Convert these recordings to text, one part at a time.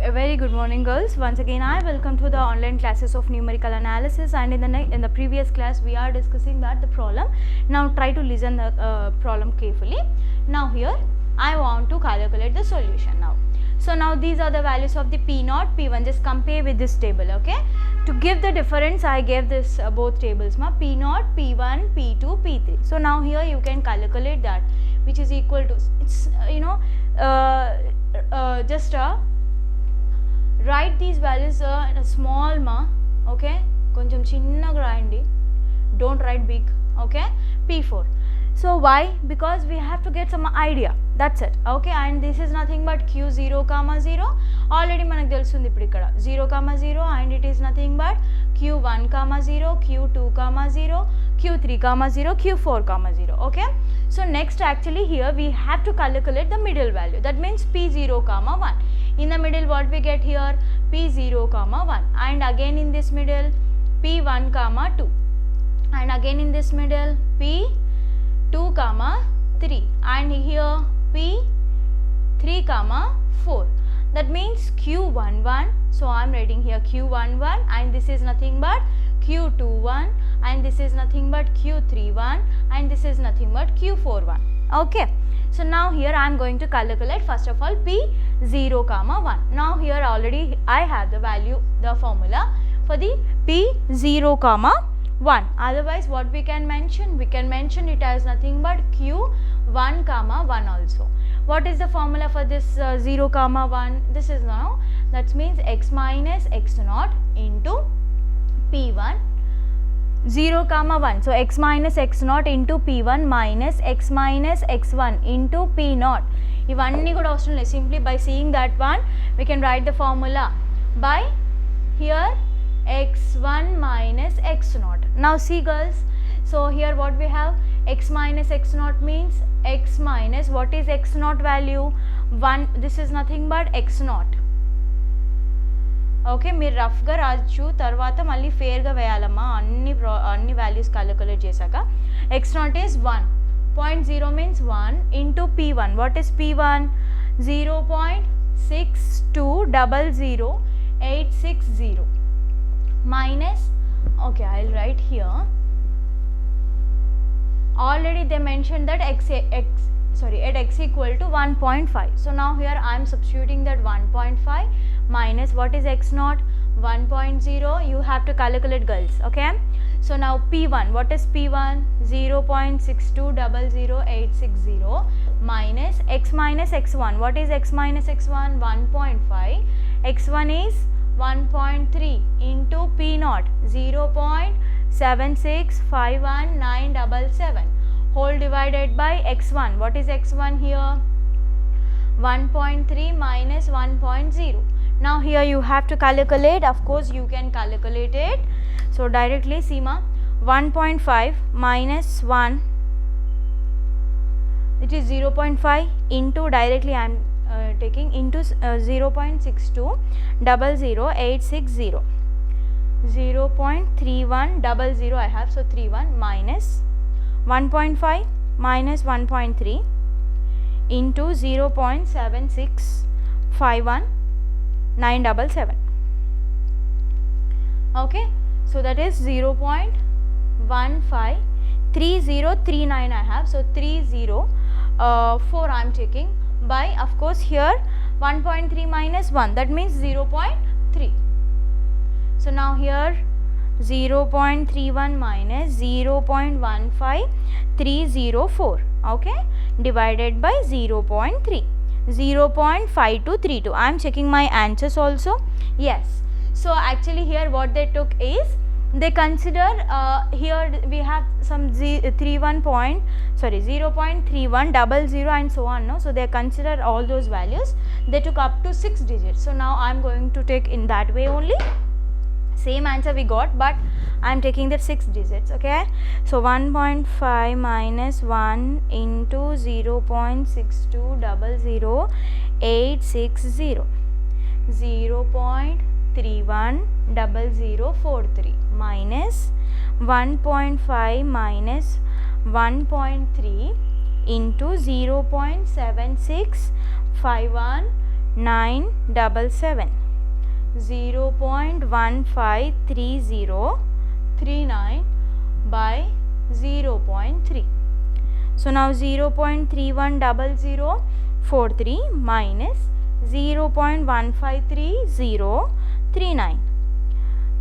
A very good morning, girls. Once again, I welcome to the online classes of numerical analysis, and in the previous class we are discussing that the problem. Now try to listen the problem carefully. Now here I want to calculate the solution now. So now these are the values of the P0, P1. Just compare with this table, okay? To give the difference, I gave this both tables, P0, P1, P2, P3. So now here you can calculate that, which is equal to, it's just write these values in a small okay, koncham chinnaga rayandi, don't write big, okay? P4. So why? Because we have to get some idea, that's it, okay? And this is nothing but Q0 comma 0, already manaku telusundi ippudu ikkada 0 comma 0, and it is nothing but Q1 comma 0, Q2 comma 0, Q3 comma 0, Q4 comma 0, okay? So next actually here we have to calculate the middle value, that means P0 comma 1. In the middle what we get here? P0 comma 1, and again in this middle P1 comma 2, and again in this middle P2 comma 3, and here P3 comma 4. That means Q11, so I am writing here Q11, and this is nothing but Q21, and this is nothing but Q31, and this is nothing but Q41, okay? So now here I am going to calculate first of all P0 comma 1. Now here already I have the value, the formula for the P0 comma 1. Otherwise what we can mention? We can mention it as nothing but Q1 comma 1 also. What is the formula for this 0 comma 1? This is now, that means x minus x naught into P1 0 comma 1. So x minus x naught into P1 minus x minus x1 into P naught. Ivanni kuda avasram ledhu. Simply by seeing that one we can write the formula by here x1 minus x naught. Now see girls, so here what we have, x minus x naught means x minus, what is x naught value? 1. This is nothing but x naught, okay? మీరు రఫ్గా రాజు, తర్వాత మళ్ళీ ఫేర్గా వేయాలమ్మా అన్ని values calculate చేశాక. X not is 1, 0.0 means 1 into P1. What is P1? 0.62000860 minus, okay, I will write here, already they mentioned that at x equal to 1.5. So now here I am substituting that 1.5 minus what is x naught? 1.0. You have to calculate girls, okay? So now P1, what is P1? 0.62000860 minus x minus x1. What is x minus x1? 1.5. x1 is 1.3 into P0, 0.7651977 whole divided by x1. What is x1 here? 1.3 minus 1.0. Now here you have to calculate, of course you can calculate it. So directly Seema, 1.5 minus 1, it is 0.5 into, directly I am taking into 0.62000860, 0.3100 I have, so 31 minus 1.5 minus 1.3 into 0.7651977, okay? So that is 0.153039 I have, so 304 I am taking by, of course here 1.3 minus 1, that means 0.3. So now here 0.31 minus 0.15304, okay, divided by 0.3, 0.5232. I am checking my answers also. Yes, so actually here what they took is, they consider here we have some 0.3100 and so on, no? So they consider all those values, they took up to 6 digits. So now I am going to take in that way only, same answer we got, but I am taking that 6 digits, okay? So 1.5 minus 1 into 0.62000860, 0.310043 minus 1.5 minus 1.3 into 0.7651 977. 0.153039 by 0.3. So now 0.310043 minus 0.153039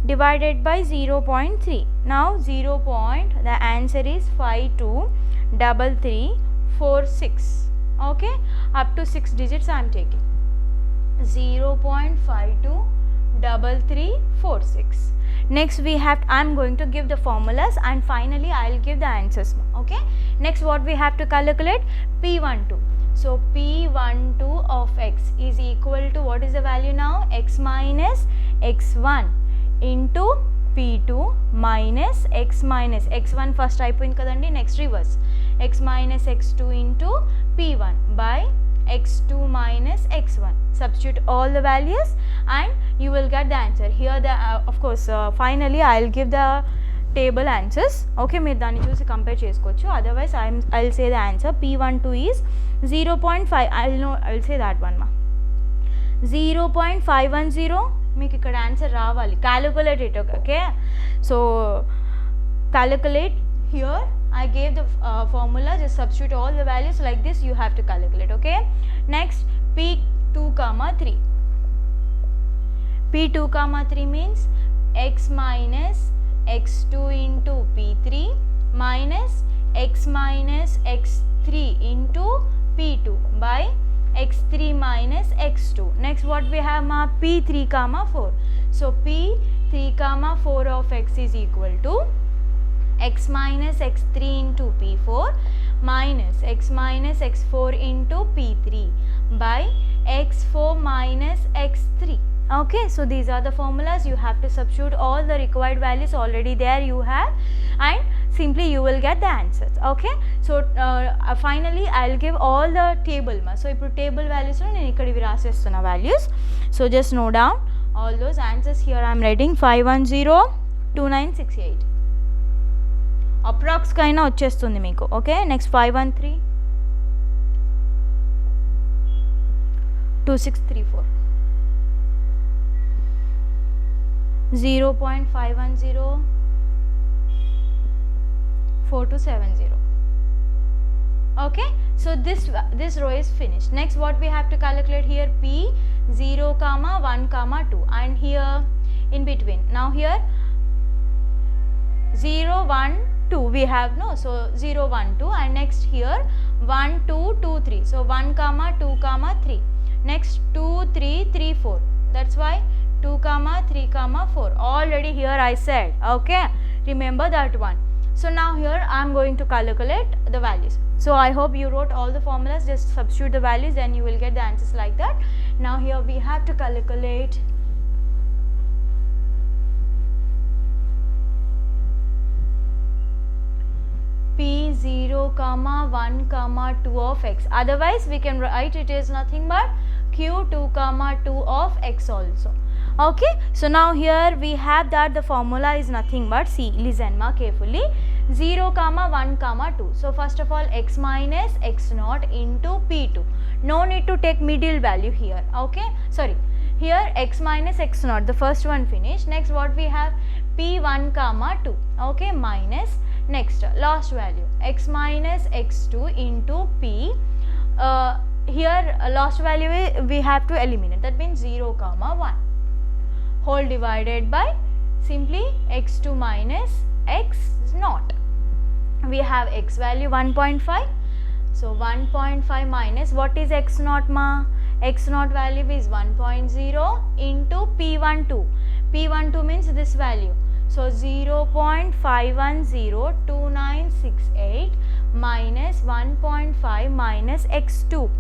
divided by 0.3. Now the answer is 523346. Okay, up to 6 digits I am taking. 0.523346. Next we have, I am going to give the formulas and finally I will give the answers. Okay, next what we have to calculate? P12. So P12 of x is equal to, what is the value now? X minus x1 into P2 minus x1 first అయిపోయింది కదండి, next reverse, x minus x2 into P1 by x2 minus x1. Substitute all the values and you will get the answer. Here the of course finally I will give the table answers. Okay, మీరు దాన్ని చూసి compare చేసుకోవచ్చు. Otherwise I will say the answer. P12 is 0.5. I will say that one 0.510. మీకు ఇక్కడ answer రావాలి. Calculate it. Okay, so calculate here. I gave the formula, just substitute all the values like this, you have to calculate. Okay, next P2 comma 3. P2 comma 3 means x minus x2 into P3 minus x minus x3 into P2 by x3 minus x2. Next what we have P3 comma 4. So P3 comma 4 of x is equal to x minus x3 into P4 minus x minus x4 into P3 by x4 minus x3. Okay, so these are the formulas. You have to substitute all the required values already there you have and simply you will get the answers. Okay, so finally I will give all the table. So ఇప్పుడు table values లో నేను ఇక్కడ ఇవి రాసేస్తున్న values. So just note down all those answers here. I am writing 5102968. Approx కైనా వచ్చేస్తుంది మీకు. Okay, next 513 2634 0.510 4270. Okay, so this row is finished. Next what we have to calculate here? P 0 comma 1 comma 2 and here in between. Now here 0 1 2 we have, no, so 0 1 2 and next here 1 2 2 3, so 1 comma 2 comma 3, next 2 3 3 4, that's why 2 comma 3 comma 4 already here I said. Okay, remember that one. So now here I am going to calculate the values. So I hope you wrote all the formulas, just substitute the values then you will get the answers like that. Now here we have to calculate P0 comma 1 comma 2 of x. Otherwise we can write it is nothing but Q2 comma 2 of x also. Okay, so now here we have that the formula is nothing but, see, listen carefully, 0 comma 1 comma 2. So first of all x minus x naught into P2. No need to take middle value here. Okay, sorry, here x minus x naught, the first one finished. Next what we have? P1 comma 2. Okay, minus next last value x minus x2 into P. Here last value we have to eliminate, that means 0 comma 1 whole divided by simply x2 minus x naught. We have x value 1.5, so 1.5 minus what is x naught x naught value is 1.0 into P12. P12 means this value, so 0.5102968 minus 1.5 minus x2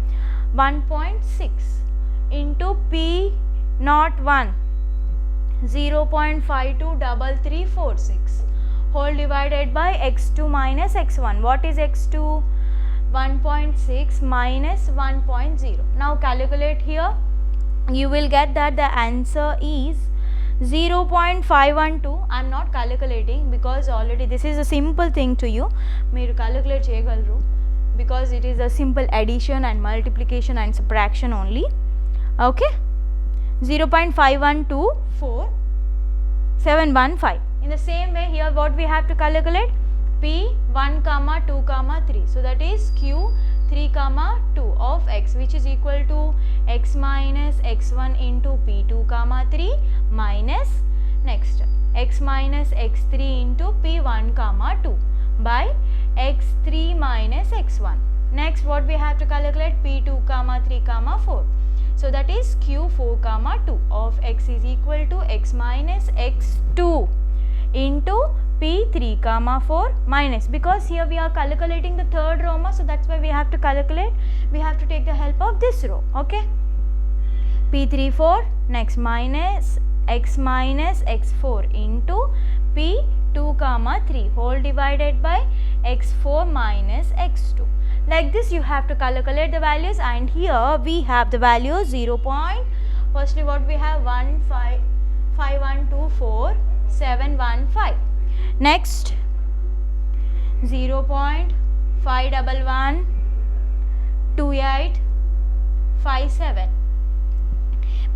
1.6 into P01 0.523346 whole divided by x2 minus x1. What is x2? 1.6 minus 1.0. Now calculate here, you will get that the answer is 0.512. I am not calculating because already this is a simple thing to you. మీరు calculate చేయగలరు because it is a simple addition and multiplication and subtraction only. okay, 0.5124 in the same way here what we have to calculate, p1 comma 2 comma 3, so that is q 3 comma 2 of x, which is equal to x minus x1 into p2 comma 3 minus next x minus x3 into p1 comma 2 by x3 minus x1. Next what we have to calculate, p2 comma 3 comma 4, so that is q4 comma 2 of x is equal to x minus x2 into p3 comma 4 minus, because here we are calculating the third row, so that's why we have to calculate, we have to take the help of this row, okay. p3 4, next minus x minus x4 into p2 comma 3 whole divided by x4 minus x2. Like this you have to calculate the values, and here we have the values 0. Firstly what we have 1,5,1,2,4,7,1,5. Next 0.5112857.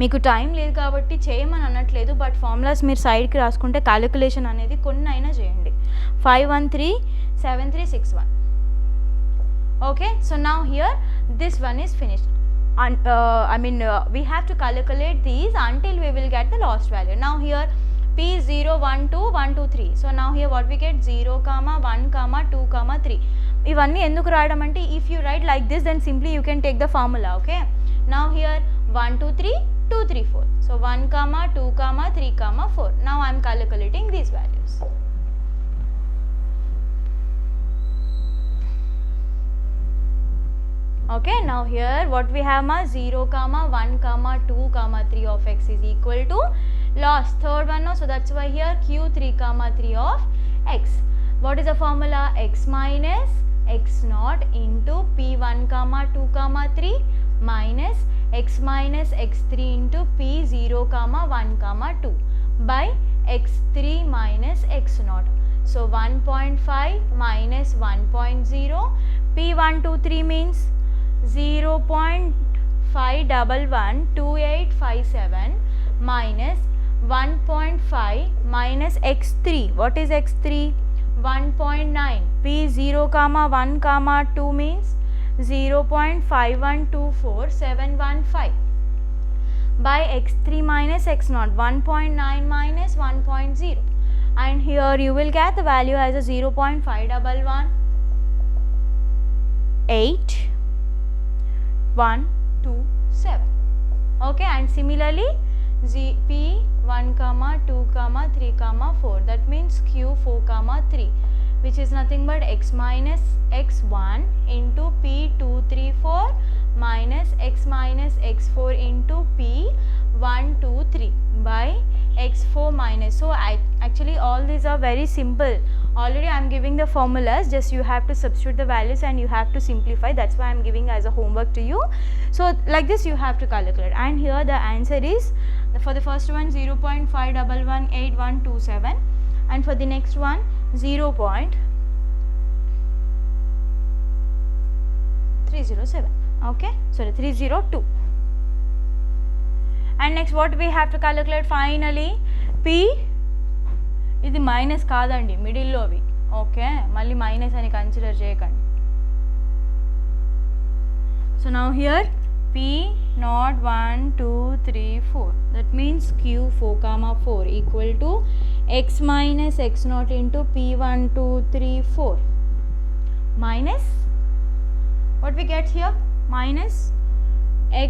మీకు time లేదు కాబట్టి చేయమని అనట్లేదు, but formulas మీరు సైడ్కి రాసుకుంటే calculation అనేది కొన్ని అయినా చేయండి. 5137361. Okay, so now here this one is finished, and we have to calculate these until we will get the last value. Now here p 0 1 2 1 2 3, so now here what we get 0 comma 1 comma 2 comma 3. ఇవన్నీ ఎందుకు రాయడం అంటే, if you write like this then simply you can take the formula, okay. Now here 1 2 3 2 3 4, so 1 comma 2 comma 3 comma 4. Now I am calculating these values. Okay, now here what we have, 0 comma 1 comma 2 comma 3 of x is equal to last third one, so that's why here q3 comma 3 of x. What is the formula, x minus x naught into p1 comma 2 comma 3 minus x minus x3 into p0 comma 1 comma 2 by x3 minus x naught. So 1.5 minus 1.0, p123 means 0.5112857 minus 1.5 minus x3. What is x3? 1.9. p0 comma 1 comma 2 means 0.5124715 by x3 minus x naught, 1.9 minus 1.0, and here you will get the value as a 0.5118,127. Okay, and similarly p1 comma 2 comma 3 comma 4, that means q4 comma 3, which is nothing but x minus x1 into p234 minus x minus x4 into p123 by x4 minus. So actually all these are very simple. Already I am giving the formulas, just you have to substitute the values and you have to simplify. That's why I am giving as a homework to you. So like this you have to calculate, and here the answer is, for the first one 0.5118127, and for the next one 0.307. Okay, sorry, 302. And next what we have to calculate finally, p, ఇది minus కాదండి, మిడిల్లోవి, okay, మళ్ళీ minus అని consider చేయకండి. So now here p0 1 2 3 4, that means q4 comma 4 equal to x minus x0 into p1 2 3 4 minus what we get here, minus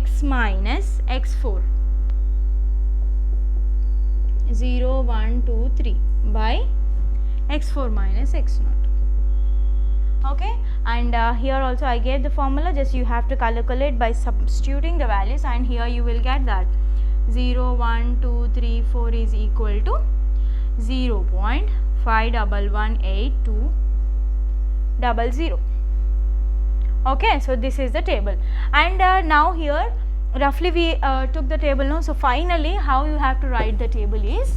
x minus x4 0 1 2 3 by x4 minus x0. Okay, and here also I gave the formula, just you have to calculate by substituting the values, and here you will get that 0 1 2 3 4 is equal to 0.5118200. Okay, so this is the table, and now here roughly we took the table now. So finally how you have to write the table is,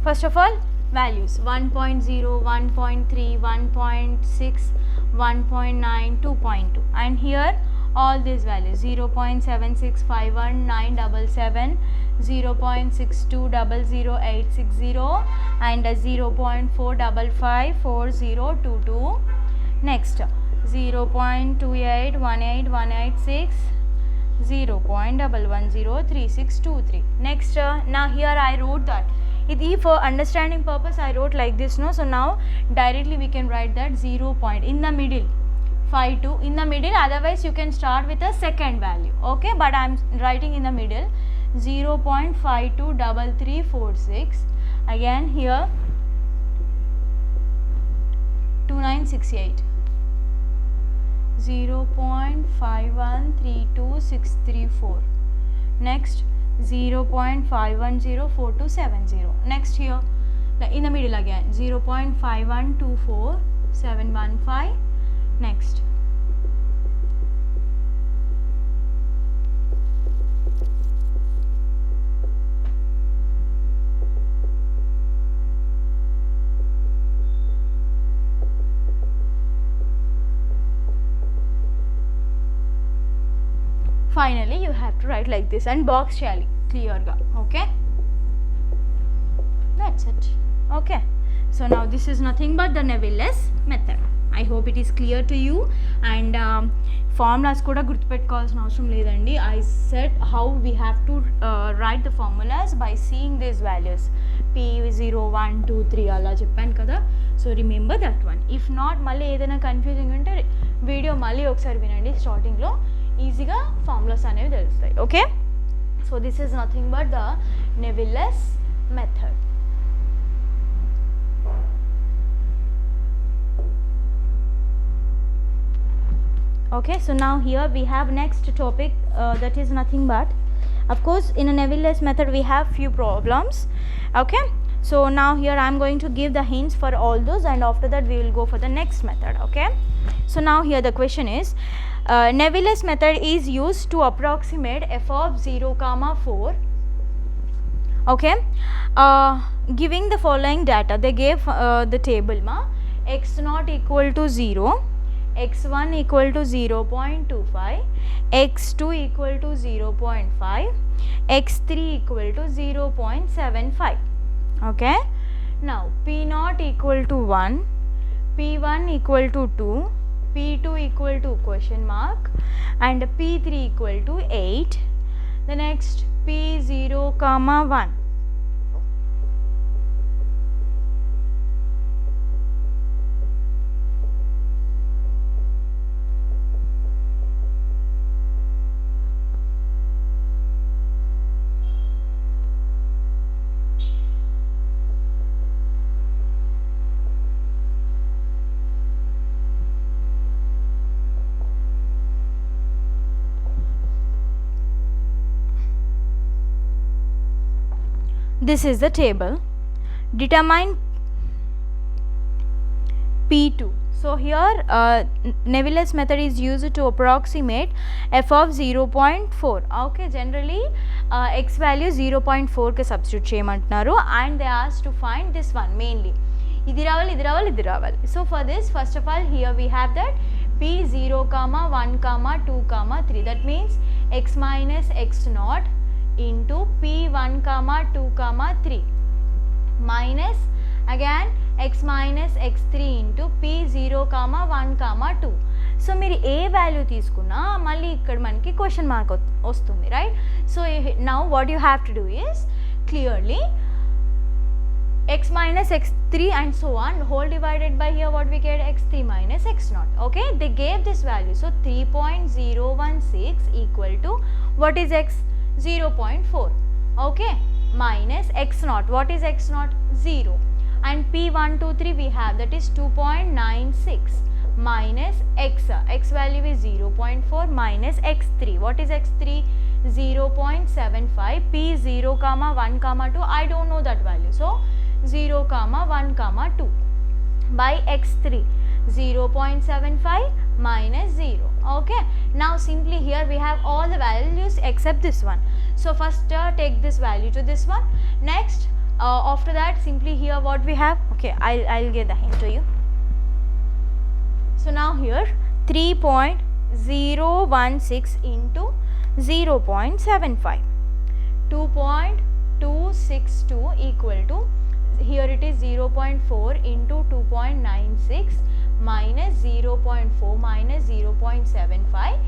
first of all values 1.0, 1.3, 1.6, 1.9, 2.2, and here all these values 0.7651977, 0.62000860, and 0.4554022. Next 0.28181886, 0.1103623. Next now here I wrote that if for understanding purpose I wrote like this, no. So now directly we can write that 0 point in the middle, 52 in the middle, otherwise you can start with a second value, okay, but I am writing in the middle 0.523346. again here 2968, 0.5132634. next 0.5104270. next here in the middle again 0.5124715. next finally you have to write like this and box chali clear ga, okay, that's it, okay. So now this is nothing but the Neville-Less method. I hope it is clear to you, and formulas kuda gurtupeట్టుకోవాల్సిన అవసరం లేదండి. I said how we have to write the formulas by seeing these values p0 1 2 3 అలా చెప్పాను కదా. So remember that one. If not మళ్ళీ ఏదైనా confusing ఉంటే video మళ్ళీ ఒకసారి వినండి, స్టార్టింగ్లో ఈజీగా ఫార్ములాస్ అనేవి తెలుస్తాయి, okay. So this is nothing but the Neville-Less method. Okay, so now here we have next topic that is nothing but, of course in a Neville-Less method we have few problems, okay. So now here I am going to give the hints for all those, and after that we will go for the next method, okay. So now here the question is Neville-Less method is used to approximate f of 0, 4, okay, giving the following data. They gave the table ma x naught equal to 0, x1 equal to 0.25, x2 equal to 0.5, x3 equal to 0.75, okay. Now p naught equal to 1, p1 equal to 2, p2 equal to question mark, and p3 equal to 8. The next p0, 1. This is the table. Determine P2. So here Neville-Less method is used to approximate f of 0.4. Okay, generally x value 0.4 ke substitute cheyamantunaru, and they asked to find this one mainly. Idi ravali, idi ravali, idi ravali. So for this, first of all here we have that P0, 1, 2, 3. That means x minus x naught into p1, 2, 3 minus again x minus x3 into p0, 1, 2. So మీరు ఏ value తీసుకున్నా మళ్ళీ ఇక్కడ మనకి question mark వస్తుంది, right. So now what you have to do is clearly x minus x3 and so on whole divided by here what we get x3 minus x naught, okay. They gave this value, so 3.016 equal to what is x, 0.4, okay, minus x naught, what is x naught, 0, and p1, 2, 3 we have, that is 2.96 minus x value is 0.4 minus x3, what is x3, 0.75, p0, 1, 2, I don't know that value, so 0, 1, 2 by x3, 0.75 minus 0, okay. Now simply here we have all the values except this one, so first take this value to this one. Next after that simply here what we have, okay, I'll give the hint to you. So now here 3.016 into 0.75. 2.262 equal to, here it is 0.4 into 2.96 minus 0.4 minus 0.75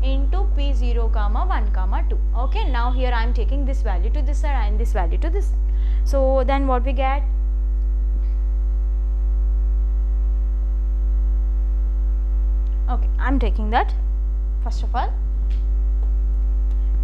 into P0 comma 1 comma 2. Okay, now here I am taking this value to this side and this value to this side. So then what we get? Okay, I am taking that first of all.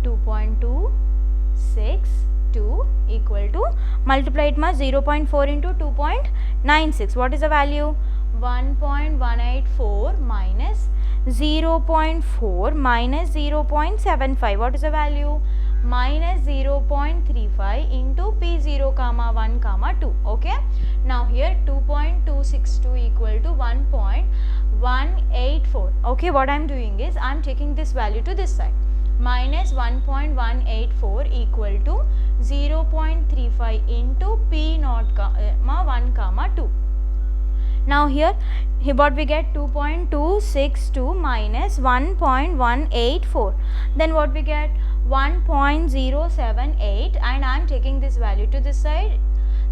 2.262 equal to, multiply it with 0.4 into 2.96. What is the value? 1.184 minus 0.4 minus 0.75. What is the value? Minus 0.35 into P0 comma 1 comma 2. Okay. Now here 2.262 equal to 1.184. Okay, what I am doing is I am taking this value to this side. Minus 1.184 equal to 0.35 into P0 comma 1 comma 2. Now here what we get? 2.262 minus 1.184. Then what we get? 1.078, and I am taking this value to this side.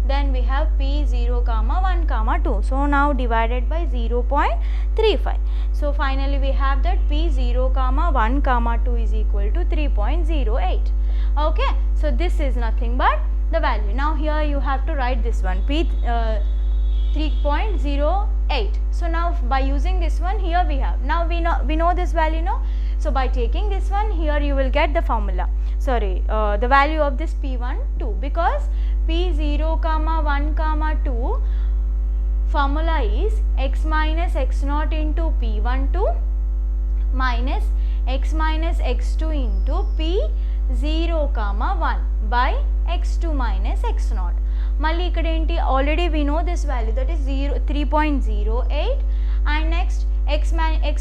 Then we have P0 comma 1 comma 2. So now divided by 0.35. So finally we have that P0 comma 1 comma 2 is equal to 3.08. Okay. So this is nothing but the value. Now here you have to write this one, P 3.08. So now by using this one, here we have, now we know this value, no? So by taking this one, here you will get the formula, the value of this P1 2, because P0 comma 1 comma 2 formula is x minus x0 into P1 2 minus x minus x2 into P0 comma 1 by x2 minus x0. Malli ikkada enti, already we know this value, that is 3.08, and next x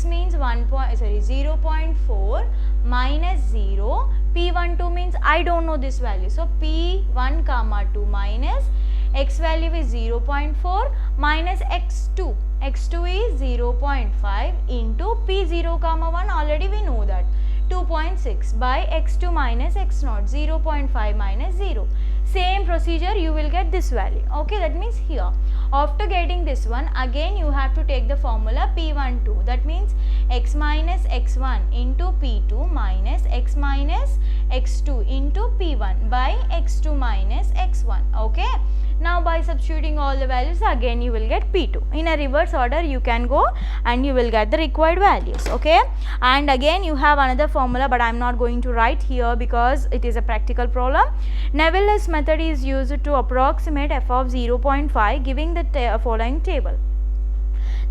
means 0.4 minus 0, P12 means I don't know this value. So P1 comma 2 minus x value is 0.4 minus x2. x2 is 0.5 into P0 comma 1, already we know that, 2.6 by x2 minus x0, 0.5 minus 0. Same procedure you will get this value. Okay, that means here after getting this one, again you have to take the formula P12, that means x minus x1 into P2 minus x minus x2 into P1 by x2 minus x1. Okay. Now by substituting all the values, again you will get P2. In a reverse order you can go and you will get the required values. Okay. And again you have another formula, but I am not going to write here because it is a practical problem. Nevill-Lewis method is used to approximate f of 0.5 giving the following table.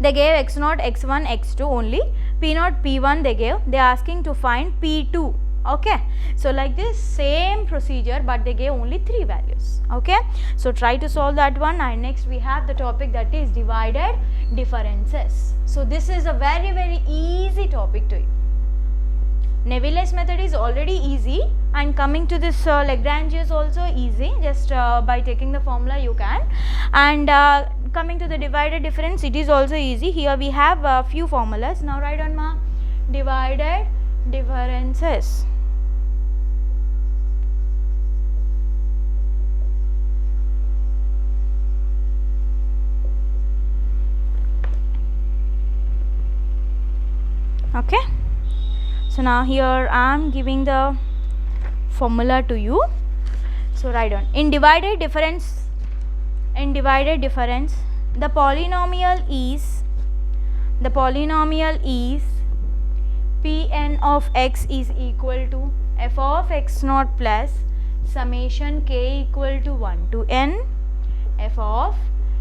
They gave x0, x1, x2 only, p0, p1 they gave, they are asking to find p2. Okay, so like this same procedure, but they gave only 3 values. Okay, so try to solve that one. And next we have the topic that is divided differences. So this is a very easy topic to you. Nevill-Lewis method is already easy, and coming to this Lagrange is also easy, just by taking the formula you can. And coming to the divided difference, it is also easy. Here we have a few formulas. Now write on ma, divided differences. Okay. So now here I am giving the formula to you. So write down, in divided difference, the polynomial is Pn of x is equal to f of x0 plus summation k equal to 1 to n f of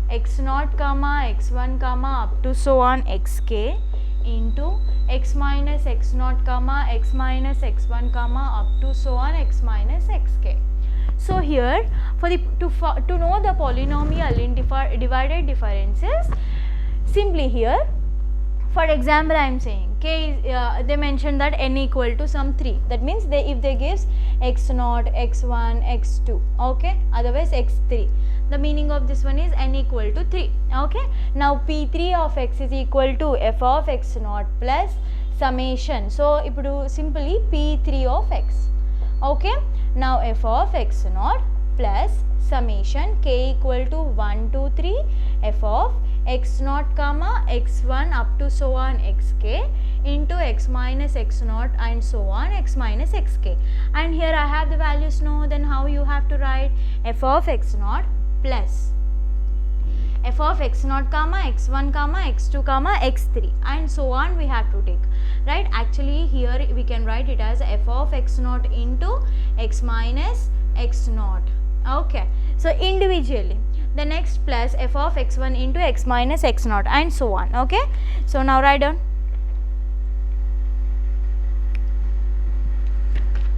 x0 comma x1 comma up to so on xk into x minus x0 comma x minus x1 comma up to so on x minus xk. So here for the to know the polynomial in divided differences, simply here For example, I am saying k is, they mentioned that n equal to some 3. That means if they gives x0, x1, x2, okay, otherwise x3. The meaning of this one is n equal to 3. Okay. Now p3 of x is equal to f of x0 plus summation. So ipudu simply p3 of x. Okay. Now f of x0 plus summation k equal to 1 to 3 f of x0 comma x1 up to so on xk into x minus x0 and so on x minus xk. And here I have the values, no, then how you have to write f of x0 plus f of x0 comma x1 comma x2 comma x3 and so on we have to take, right. Actually here we can write it as f of x0 into x minus x0. Okay. So individually the next plus f of x1 into x minus x0 and so on. Okay. So now write down.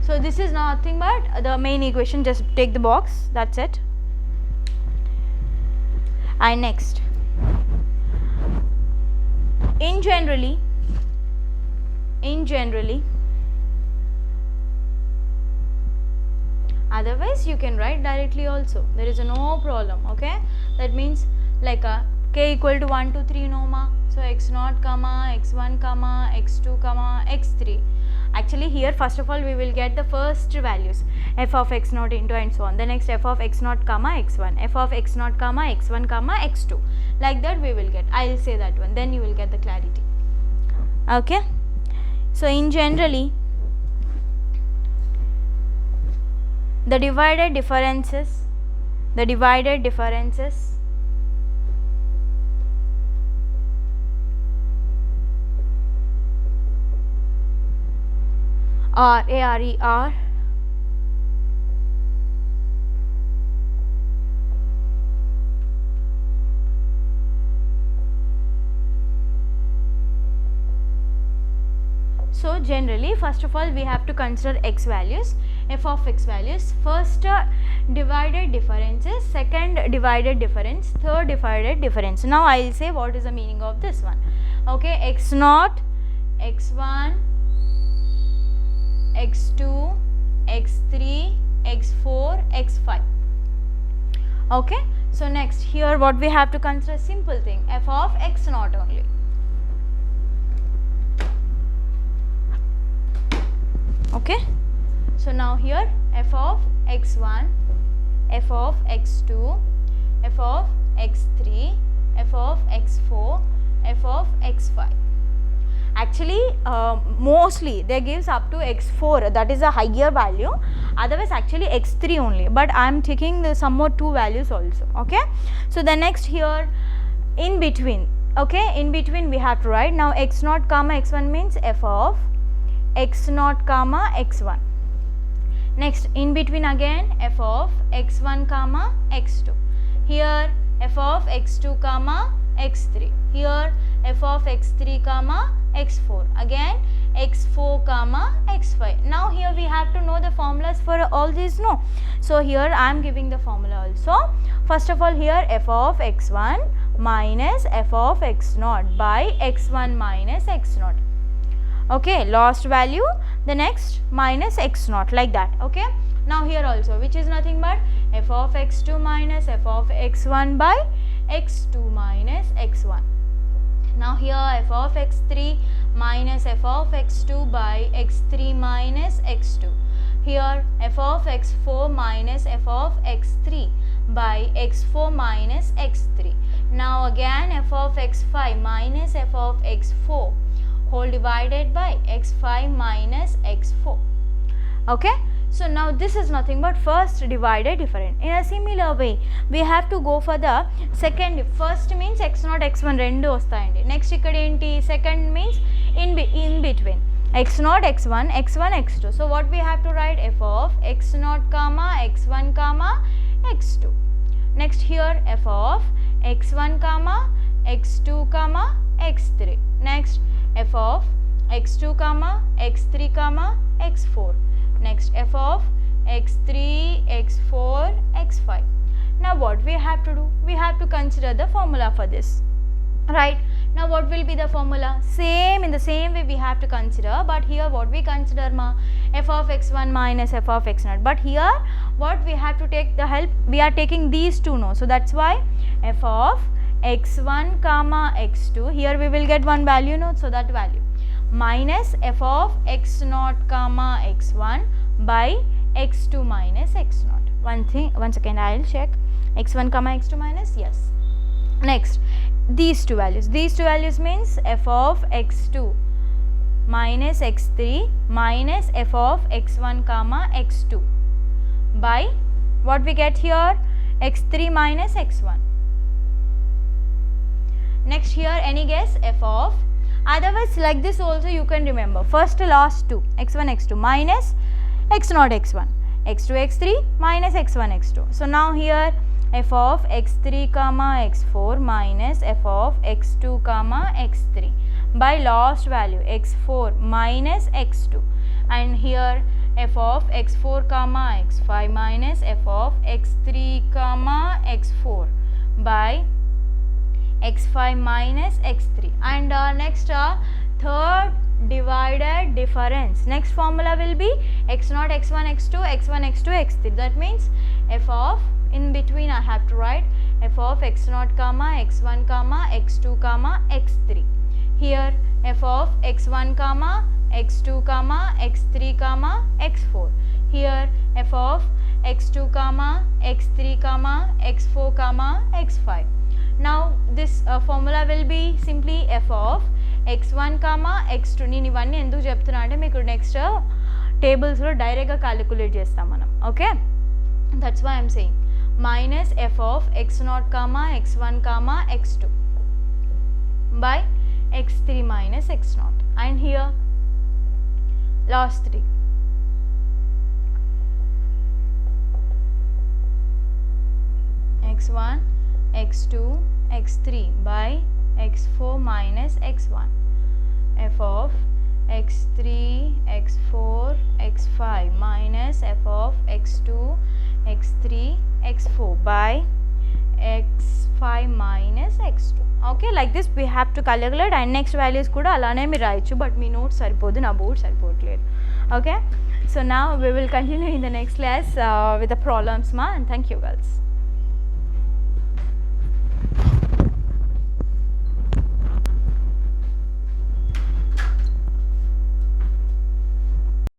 So this is nothing but the main equation, just take the box, that's it. And next, in generally otherwise you can write directly also, there is no problem. Okay. That means like a k equal to 1 to 3 norma, so x0 comma x1 comma x2 comma x3. Actually here first of all we will get the first values f of x0 into and so on, the next f of x0 comma x1, f of x0 comma x1 comma x2, like that we will get. I will say that one, then you will get the clarity. Okay. So in generally the divided differences are ARER so generally first of all we have to consider x values, f of x values, first divided differences, second divided difference, third divided difference. Now I will say what is the meaning of this one. Okay. x0, x1, x2, x3, x4, x5. Okay. So next here what we have to consider, simple thing, f of x0 only. Okay. So now here f of x1, f of x2, f of x3, f of x4, f of x5. Actually mostly they gives up to x4, that is a higher value, otherwise actually x3 only, but I am taking some more 2 values also. Okay. So the next here in between, okay, in between we have to write now x0 comma x1 means f of x0 comma x1. Next in between again f of x1 comma x2, here f of x2 comma x3, here f of x3 comma x4, again x4 comma x5. Now here we have to know the formulas for all these, no. So here I am giving the formula also. First of all here f of x1 minus f of x0 by x1 minus x0. Okay, last value, the next minus x0, like that. Okay. Now here also, which is nothing but f of x2 minus f of x1 by x2 minus x1. Now here f of x3 minus f of x2 by x3 minus x2. Here f of x4 minus f of x3 by x4 minus x3. Now again f of x5 minus f of x4 whole divided by x5 minus x4. Okay. So now this is nothing but first divided different. In a similar way we have to go for the second. First means x0 x1 రెండు వస్తాయండి. Next ఇక్కడ ఏంటి, second means in between x0 x1 x1 x2. So what we have to write, f of x0 comma x1 comma x2. Next here f of x1 comma x2 comma x3. Next f of x2 comma x3 comma x4. Next f of x3 x4 x5. Now what we have to do, we have to consider the formula for this, right. Now what will be the formula? Same, in the same way we have to consider, but here what we consider f of x1 minus f of x0. But here what we have to take the help, we are taking these two now. So that's why f of x1 comma x2, here we will get one value, no, so that value minus f of x0 comma x1 by x2 minus x0. One second, I will check. x1 comma x2 minus, yes. Next, these two values means f of x2 minus x3 minus f of x1 comma x2 by what we get here, x3 minus x1. Next, here any guess? F of, otherwise like this also you can remember, first last two, x1 x2 minus x0 x1, x2 x3 minus x1 x2. So now here f of x3 comma x4 minus f of x2 comma x3 by last value x4 minus x2, and here f of x4 comma x5 minus f of x3 comma x4 by x5 minus x3. And next third divided difference, next formula will be x0 x1 x2 x1 x2 x3. That means f of, in between I have to write f of x0 comma x1 comma x2 comma x3. Here f of x1 comma x2 comma x3 comma x4. Here f of x2 comma x3 comma x4 comma x5. Now this formula will be simply f of x1 comma x2. నేను ఇవన్నీ ఎందుకు చెప్తున్నా అంటే మీకు next టేబుల్స్లో డైరెక్ట్గా calculate చేస్తాం మనం, okay. That's why I'm saying minus f of x0 comma x1 comma x2 by x3 minus x0, and here last three x1 x2 x3 by x4 minus x1, f of x3 x4 x5 minus f of x2 x3 x4 by x5 minus x2. Okay, like this we have to calculate, and next values kuda alane meer rayachu, but me notes saripodu, na board saripoట్లేదు. Okay, so now we will continue in the next class with the problems and thank you girls.